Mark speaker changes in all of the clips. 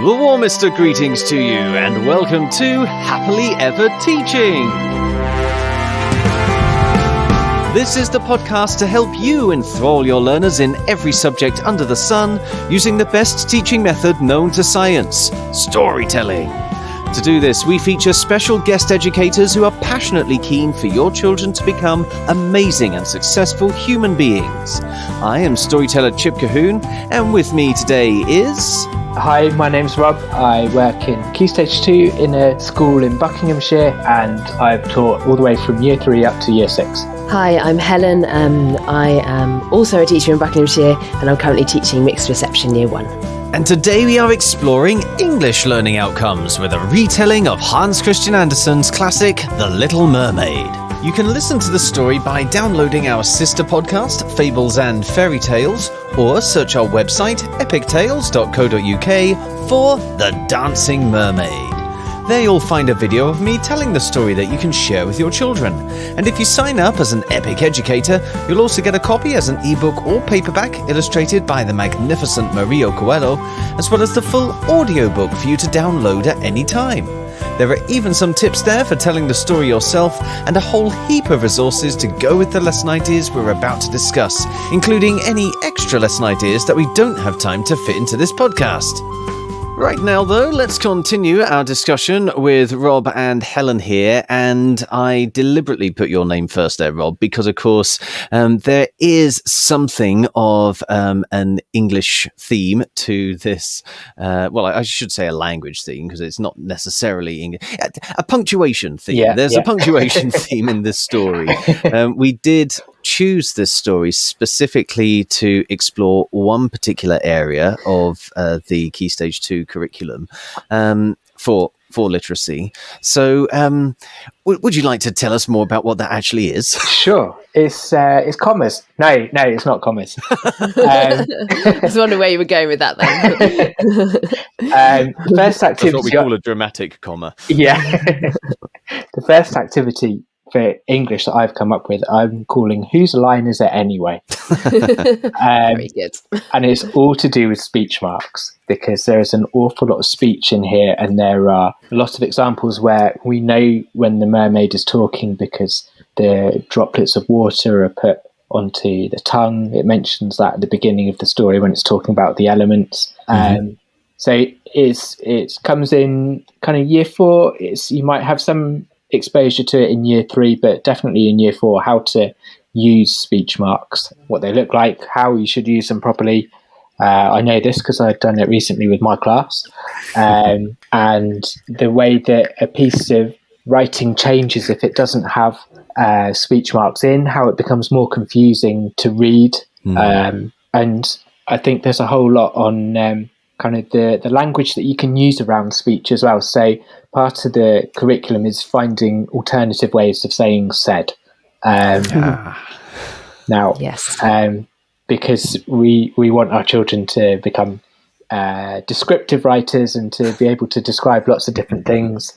Speaker 1: The warmest of greetings to you, and welcome to Happily Ever Teaching. This is the podcast to help you enthrall your learners in every subject under the sun using the best teaching method known to science, storytelling. To do this, we feature special guest educators who are passionately keen for your children to become amazing and successful human beings. I am storyteller Chip Cahoon, and with me today is...
Speaker 2: Hi, my name's Rob. I work in Key Stage 2 in a school in Buckinghamshire, and I've taught all the way from Year 3 up to Year 6.
Speaker 3: Hi, I'm Helen. I am also a teacher in Buckinghamshire, and I'm currently teaching mixed reception Year 1.
Speaker 1: And today we are exploring English learning outcomes with a retelling of Hans Christian Andersen's classic, The Little Mermaid. You can listen to the story by downloading our sister podcast, Fables and Fairy Tales, or search our website, epictales.co.uk, for The Dancing Mermaid. There you'll find a video of me telling the story that you can share with your children. And if you sign up as an Epic Educator, you'll also get a copy as an ebook or paperback illustrated by the magnificent Mario Coelho, as well as the full audiobook for you to download at any time. There are even some tips there for telling the story yourself, and a whole heap of resources to go with the lesson ideas we're about to discuss, including any extra lesson ideas that we don't have time to fit into this podcast. Right now, though, let's continue our discussion with Rob and Helen here. And I deliberately put your name first there, Rob, because, of course, there is something of an English theme to this. Well, I should say a language theme, because it's not necessarily English. A punctuation theme. There's a punctuation theme in this story. We did choose this story specifically to explore one particular area of the Key Stage 2 curriculum for literacy. So would you like to tell us more about what that actually is?
Speaker 2: Sure. It's commas. No, it's not commas.
Speaker 3: I was wondering where you were going with that then.
Speaker 2: First activity...
Speaker 1: That's what we call a dramatic comma.
Speaker 2: Yeah. The first activity for English that I've come up with, I'm calling Whose Line Is It Anyway?
Speaker 3: Very good.
Speaker 2: And it's all to do with speech marks, because there is an awful lot of speech in here, and there are a lot of examples where we know when the mermaid is talking because the droplets of water are put onto the tongue. It mentions that at the beginning of the story when it's talking about the elements. So it comes in kind of Year 4. You might have some exposure to it in Year 3, but definitely in Year 4, how to use speech marks, what they look like, how you should use them properly. I know this because I've done it recently with my class, and the way that a piece of writing changes if it doesn't have speech marks in, how it becomes more confusing to read. And I think there's a whole lot on kind of the language that you can use around speech as well. So part of the curriculum is finding alternative ways of saying said. Now, yes. Because we want our children to become descriptive writers and to be able to describe lots of different things.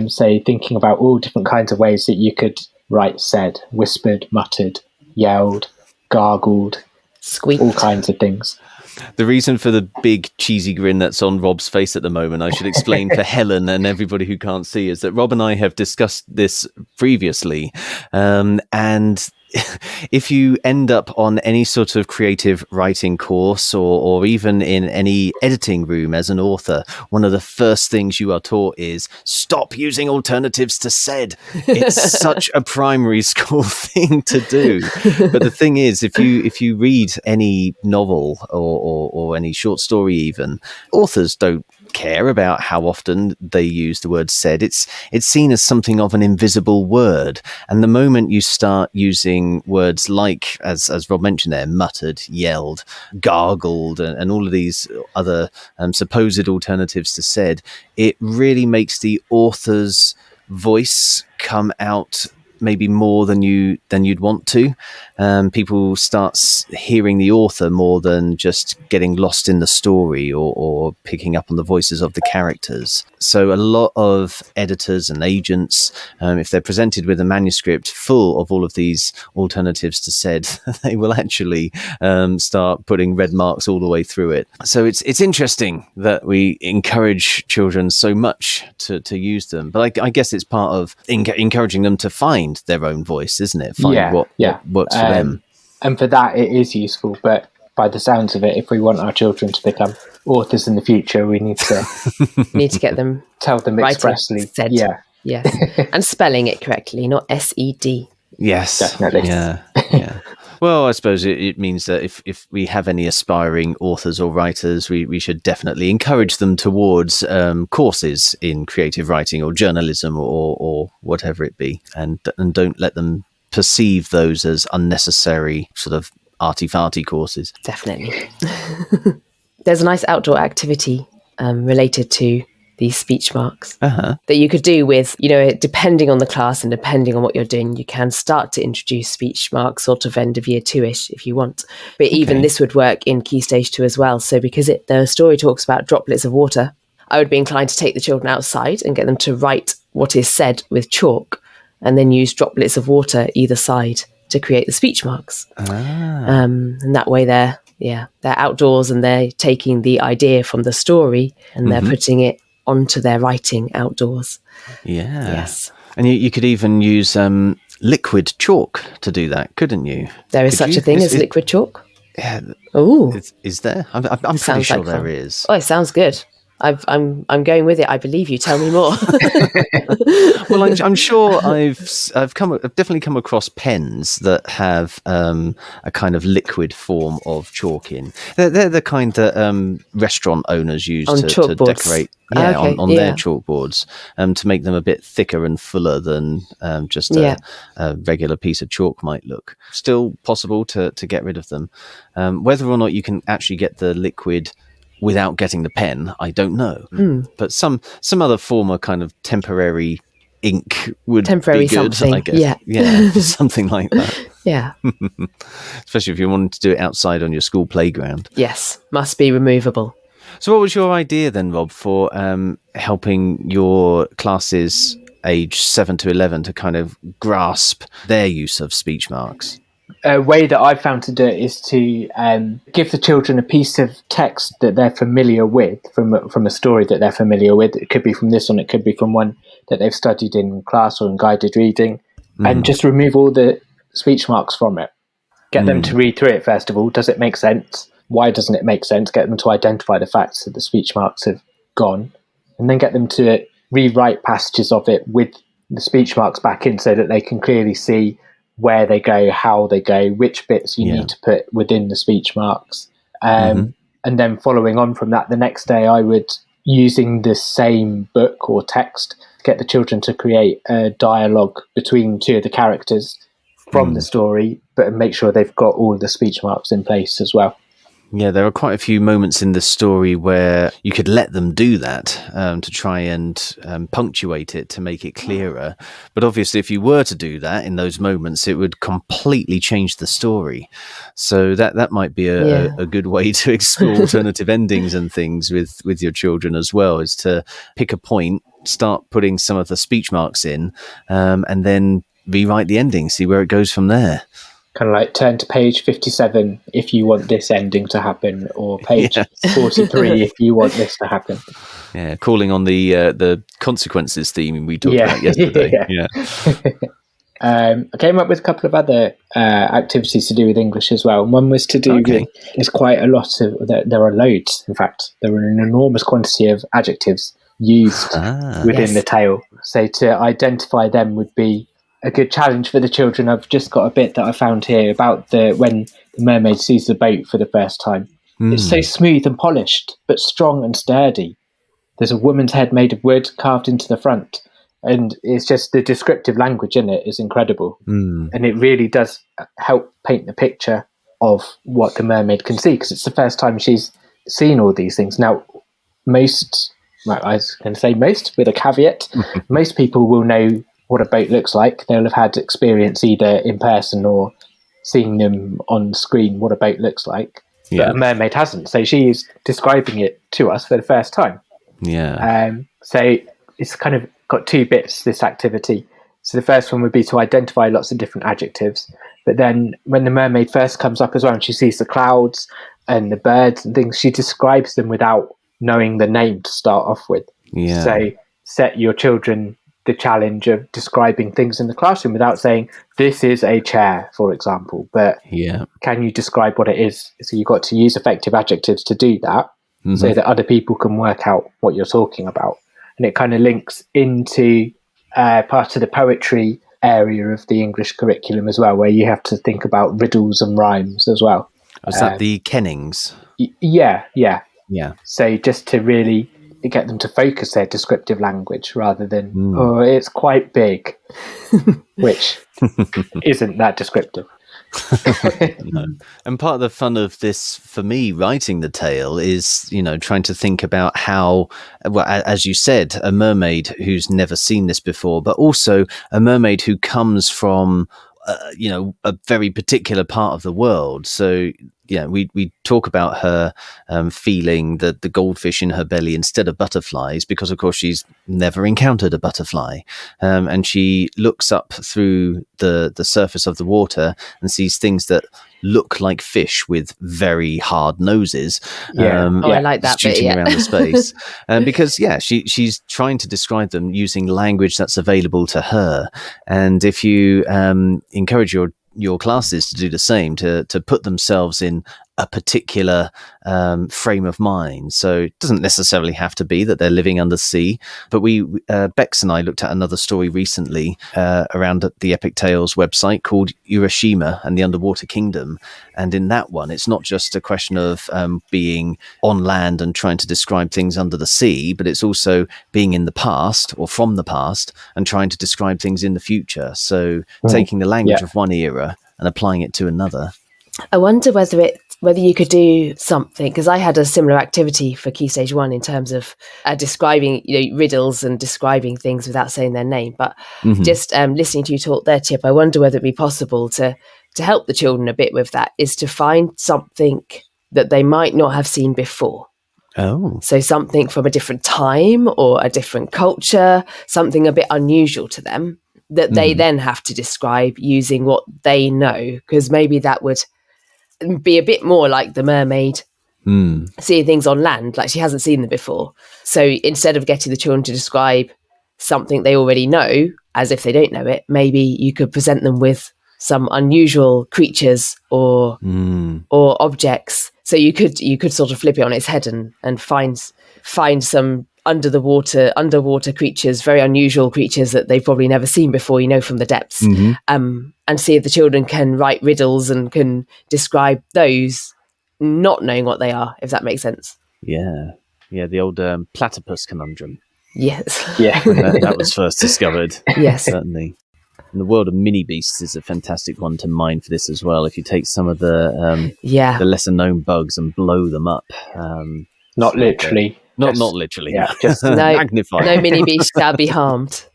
Speaker 2: So thinking about all different kinds of ways that you could write said, whispered, muttered, yelled, gargled,
Speaker 3: squeaked,
Speaker 2: all kinds of things.
Speaker 1: The reason for the big cheesy grin that's on Rob's face at the moment, I should explain for Helen and everybody who can't see, is that Rob and I have discussed this previously. And if you end up on any sort of creative writing course or even in any editing room as an author, one of the first things you are taught is stop using alternatives to said. It's such a primary school thing to do. But the thing is, if you read any novel or any short story even, authors don't care about how often they use the word said. It's seen as something of an invisible word. And the moment you start using words like, as Rob mentioned there, muttered, yelled, gargled, and all of these other supposed alternatives to said, it really makes the author's voice come out maybe more than you'd want to. People start hearing the author more than just getting lost in the story or picking up on the voices of the characters. So a lot of editors and agents, if they're presented with a manuscript full of all of these alternatives to said, they will actually start putting red marks all the way through it. So it's interesting that we encourage children so much to use them, but I guess it's part of encouraging them to find their own voice, isn't it? Find what works for them.
Speaker 2: And for that, it is useful. But by the sounds of it, if we want our children to become authors in the future, we need to
Speaker 3: get them
Speaker 2: tell them expressly.
Speaker 3: Said.
Speaker 2: Yeah.
Speaker 3: Yes. And spelling it correctly, not SED.
Speaker 1: Yes,
Speaker 2: definitely.
Speaker 1: Yeah. Well, I suppose it means that if we have any aspiring authors or writers, we should definitely encourage them towards courses in creative writing or journalism or whatever it be, and don't let them perceive those as unnecessary sort of arty-farty courses.
Speaker 3: Definitely. There's a nice outdoor activity related to these speech marks that you could do with, depending on the class and depending on what you're doing, you can start to introduce speech marks sort of end of year 2-ish if you want. But even this would work in Key Stage 2 as well. So because the story talks about droplets of water, I would be inclined to take the children outside and get them to write what is said with chalk and then use droplets of water either side to create the speech marks. And that way they're outdoors and they're taking the idea from the story and they're putting it onto their writing outdoors.
Speaker 1: Yeah.
Speaker 3: Yes.
Speaker 1: And you could even use liquid chalk to do that, couldn't you?
Speaker 3: There is such a thing as liquid chalk?
Speaker 1: Yeah.
Speaker 3: Oh.
Speaker 1: Is there? I'm pretty sure there is.
Speaker 3: Oh, it sounds good. I'm going with it. I believe you. Tell me more.
Speaker 1: Well, I'm sure I've definitely come across pens that have a kind of liquid form of chalk in. They're the kind that restaurant owners use to decorate. Yeah, on their chalkboards, to make them a bit thicker and fuller than just a regular piece of chalk might look. Still possible to get rid of them. Whether or not you can actually get the liquid without getting the pen, I don't know. But some other form of kind of temporary ink would be good,
Speaker 3: something.
Speaker 1: I guess. Yeah, something like that.
Speaker 3: Yeah.
Speaker 1: Especially if you wanted to do it outside on your school playground.
Speaker 3: Yes, must be removable.
Speaker 1: So what was your idea then, Rob, for helping your classes age 7 to 11 to kind of grasp their use of speech marks?
Speaker 2: A way that I've found to do it is to give the children a piece of text that they're familiar with from a story that they're familiar with. It could be from this one, it could be from one that they've studied in class or in guided reading, and just remove all the speech marks from it. Get them to read through it first of all. Does it make sense? Why doesn't it make sense? Get them to identify the facts that the speech marks have gone, and then get them to rewrite passages of it with the speech marks back in so that they can clearly see where they go, how they go, which bits you need to put within the speech marks. And then following on from that, the next day I would, using the same book or text, get the children to create a dialogue between two of the characters from the story, but make sure they've got all the speech marks in place as well.
Speaker 1: Yeah, there are quite a few moments in the story where you could let them do that to try and punctuate it to make it clearer. But obviously, if you were to do that in those moments, it would completely change the story. So that might be a good way to explore alternative endings and things with your children as well, is to pick a point, start putting some of the speech marks in, and then rewrite the ending, see where it goes from there.
Speaker 2: Kind of like turn to page 57 if you want this ending to happen, or page 43 if you want this to happen.
Speaker 1: Yeah, calling on the consequences theme we talked about yesterday.
Speaker 2: I came up with a couple of other activities to do with English as well. One was to do with, there's quite a lot of, there are loads, in fact. There are an enormous quantity of adjectives used within the tale. So to identify them would be a good challenge for the children. I've just got a bit that I found here about when the mermaid sees the boat for the first time. It's so smooth and polished, but strong and sturdy. There's a woman's head made of wood carved into the front. And it's just the descriptive language in it is incredible. And it really does help paint the picture of what the mermaid can see, because it's the first time she's seen all these things. Now, I was going to say most with a caveat, most people will know what a boat looks like. They'll have had experience either in person or seeing them on screen what a boat looks like.
Speaker 1: Yeah.
Speaker 2: But a mermaid hasn't. So she is describing it to us for the first time.
Speaker 1: Yeah.
Speaker 2: So it's kind of got two bits, this activity. So the first one would be to identify lots of different adjectives. But then when the mermaid first comes up as well, and she sees the clouds and the birds and things, she describes them without knowing the name to start off with.
Speaker 1: Yeah.
Speaker 2: So set your children the challenge of describing things in the classroom without saying, this is a chair, for example. But can you describe what it is? So you've got to use effective adjectives to do that, so that other people can work out what you're talking about. And it kind of links into part of the poetry area of the English curriculum as well, where you have to think about riddles and rhymes as well.
Speaker 1: Was that the Kennings?
Speaker 2: Yeah.
Speaker 1: Yeah.
Speaker 2: So just to really get them to focus their descriptive language rather than, oh, it's quite big, which isn't that descriptive.
Speaker 1: No. And part of the fun of this for me writing the tale is, trying to think about how, well, as you said, a mermaid who's never seen this before, but also a mermaid who comes from a very particular part of the world. So we talk about her feeling the goldfish in her belly instead of butterflies, because of course she's never encountered a butterfly, and she looks up through the surface of the water and sees things that look like fish with very hard noses.
Speaker 3: I like that
Speaker 1: shooting
Speaker 3: bit,
Speaker 1: around the space, because she's trying to describe them using language that's available to her. And if you encourage your classes to do the same, to put themselves in a particular frame of mind. So it doesn't necessarily have to be that they're living under sea, but Bex and I looked at another story recently around the Epic Tales website called Urashima and the Underwater Kingdom. And in that one, it's not just a question of being on land and trying to describe things under the sea, but it's also being in the past or from the past and trying to describe things in the future. So taking the language of one era and applying it to another.
Speaker 3: I wonder whether you could do something, because I had a similar activity for Key Stage 1 in terms of describing riddles and describing things without saying their name. But just listening to you talk there, Tip, I wonder whether it'd be possible to help the children a bit with that, is to find something that they might not have seen before.
Speaker 1: Oh.
Speaker 3: So something from a different time or a different culture, something a bit unusual to them that they then have to describe using what they know, because maybe that would be a bit more like the mermaid seeing things on land, like she hasn't seen them before. So instead of getting the children to describe something they already know as if they don't know it, maybe you could present them with some unusual creatures or objects. So you could sort of flip it on its head and find some underwater creatures, very unusual creatures that they've probably never seen before, from the depths, and see if the children can write riddles and can describe those, not knowing what they are, if that makes sense.
Speaker 1: Yeah, the old platypus conundrum.
Speaker 3: Yes.
Speaker 2: Yeah.
Speaker 1: that was first discovered.
Speaker 3: Yes.
Speaker 1: Certainly. And the world of mini beasts is a fantastic one to mine for this as well. If you take some of the lesser known bugs and blow them up.
Speaker 2: Not literally.
Speaker 1: Not literally.
Speaker 2: Yeah, just
Speaker 1: magnified.
Speaker 3: No mini beast shall be harmed.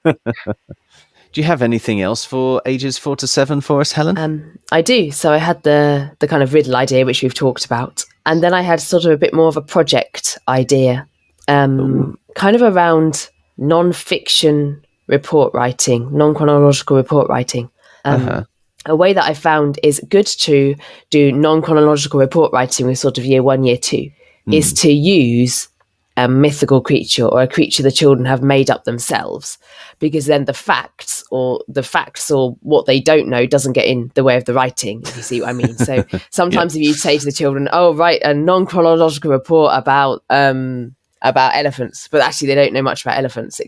Speaker 1: Do you have anything else for ages 4 to 7 for us, Helen?
Speaker 3: I do. So I had the kind of riddle idea, which we've talked about. And then I had sort of a bit more of a project idea, kind of around non-fiction report writing, non-chronological report writing. A way that I found is good to do non-chronological report writing with sort of year 1, year 2, is to use a mythical creature or a creature the children have made up themselves, because then the facts or what they don't know doesn't get in the way of the writing, if you see what I mean. So sometimes if you say to the children, oh, write a non-chronological report about elephants, but actually they don't know much about elephants, they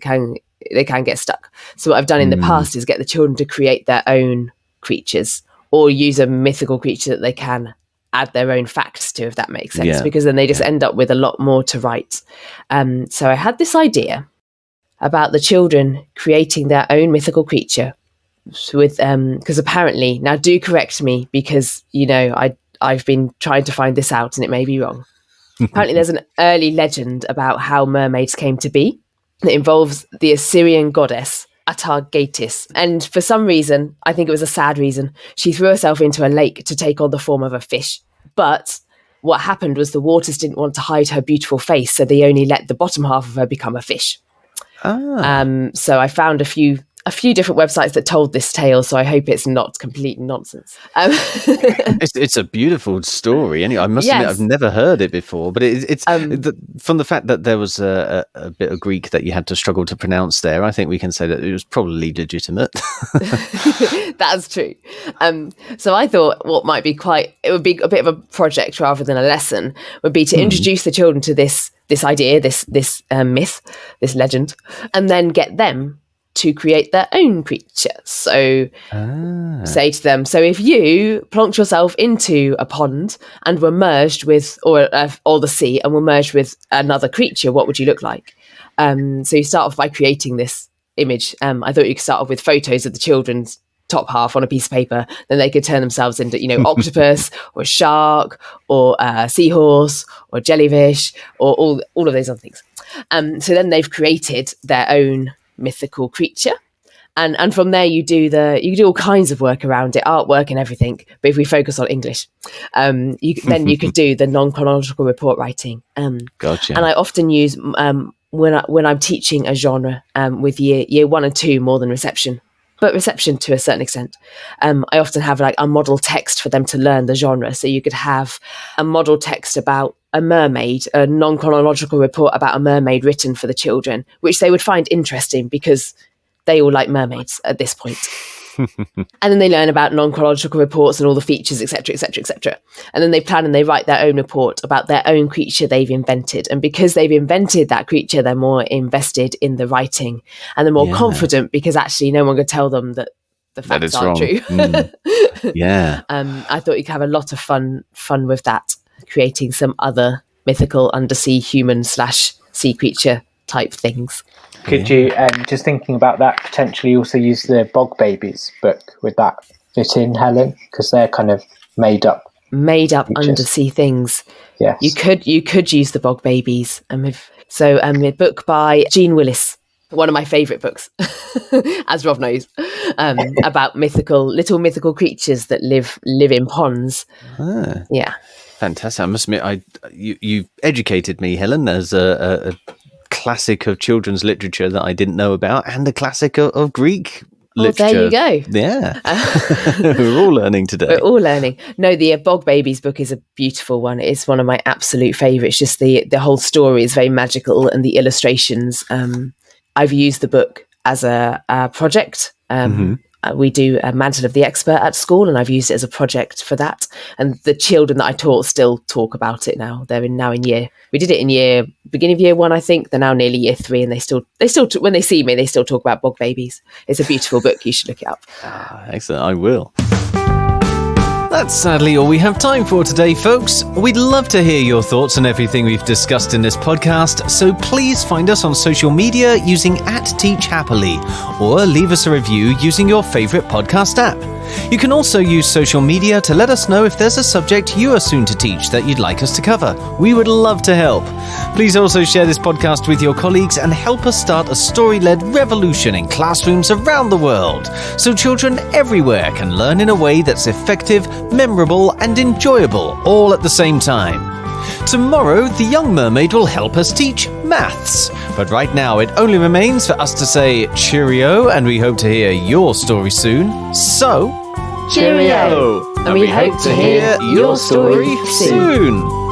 Speaker 3: can get stuck. So what I've done in the past is get the children to create their own creatures or use a mythical creature that they can add their own facts to, if that makes sense, because then they just end up with a lot more to write. So I had this idea about the children creating their own mythical creature with because apparently, now do correct me, because I've been trying to find this out and it may be wrong. Apparently there's an early legend about how mermaids came to be. It involves the Assyrian goddess Atargatis. And for some reason, I think it was a sad reason, she threw herself into a lake to take on the form of a fish. But what happened was the waters didn't want to hide her beautiful face, so they only let the bottom half of her become a fish. So I found a few different websites that told this tale, so I hope it's not complete nonsense.
Speaker 1: It's a beautiful story. Anyway, I must admit, I've never heard it before, but it's from the fact that there was a bit of Greek that you had to struggle to pronounce there, I think we can say that it was probably legitimate.
Speaker 3: That's true. So I thought what might be it would be a bit of a project rather than a lesson, would be to introduce the children to this idea, this myth, this legend, and then get them to create their own creature. So say to them, so if you plonked yourself into a pond and were merged with, or the sea, and were merged with another creature, what would you look like? So you start off by creating this image. I thought you could start off with photos of the children's top half on a piece of paper. Then they could turn themselves into, octopus or a shark or a seahorse or jellyfish or all of those other things. So then they've created their own mythical creature, and from there you do all kinds of work around it, artwork and everything. But if we focus on English, you could do the non-chronological report writing.
Speaker 1: Gotcha.
Speaker 3: And I often use when I'm teaching a genre with year 1 and 2 more than reception, but reception to a certain extent. I often have like a model text for them to learn the genre. So you could have a model text about a mermaid, a non-chronological report about a mermaid written for the children, which they would find interesting because they all like mermaids at this point. And then they learn about non-chronological reports and all the features, etc., etc., etc. And then they plan and they write their own report about their own creature they've invented. And because they've invented that creature, they're more invested in the writing and they're more confident because actually no one could tell them that the facts aren't true.
Speaker 1: Yeah.
Speaker 3: I thought you could have a lot of fun with that, creating some other mythical undersea human / sea creature type things.
Speaker 2: Could you, just thinking about that, potentially also use the Bog Babies book? Would that fit in, Helen? Because they're kind of made up creatures.
Speaker 3: Undersea things.
Speaker 2: Yes.
Speaker 3: You could use the Bog Babies. A book by Jean Willis, one of my favourite books, as Rob knows, about little mythical creatures that live in ponds. Yeah.
Speaker 1: Fantastic. I must admit, you've educated me, Helen, as a classic of children's literature that I didn't know about, and a classic of Greek literature.
Speaker 3: There you go.
Speaker 1: Yeah. We're all learning today.
Speaker 3: We're all learning. No, the Bog Babies book is a beautiful one. It's one of my absolute favourites. Just the whole story is very magical, and the illustrations. I've used the book as a project. We do a Mantle of the Expert at school, and I've used it as a project for that. And the children that I taught still talk about it now. They're now in we did it in beginning of year 1, I think. They're now nearly year 3, and they still when they see me, they still talk about Bog Babies. It's a beautiful book. You should look it up.
Speaker 1: Excellent. I will. That's sadly all we have time for today, folks. We'd love to hear your thoughts on everything we've discussed in this podcast, so please find us on social media using @TeachHappily, or leave us a review using your favourite podcast app. You can also use social media to let us know if there's a subject you are soon to teach that you'd like us to cover. We would love to help. Please also share this podcast with your colleagues and help us start a story-led revolution in classrooms around the world, so children everywhere can learn in a way that's effective, memorable and enjoyable all at the same time. Tomorrow, the young mermaid will help us teach maths. But right now, it only remains for us to say cheerio, and we hope to hear your story soon. So,
Speaker 3: cheerio! And we hope to hear your story soon.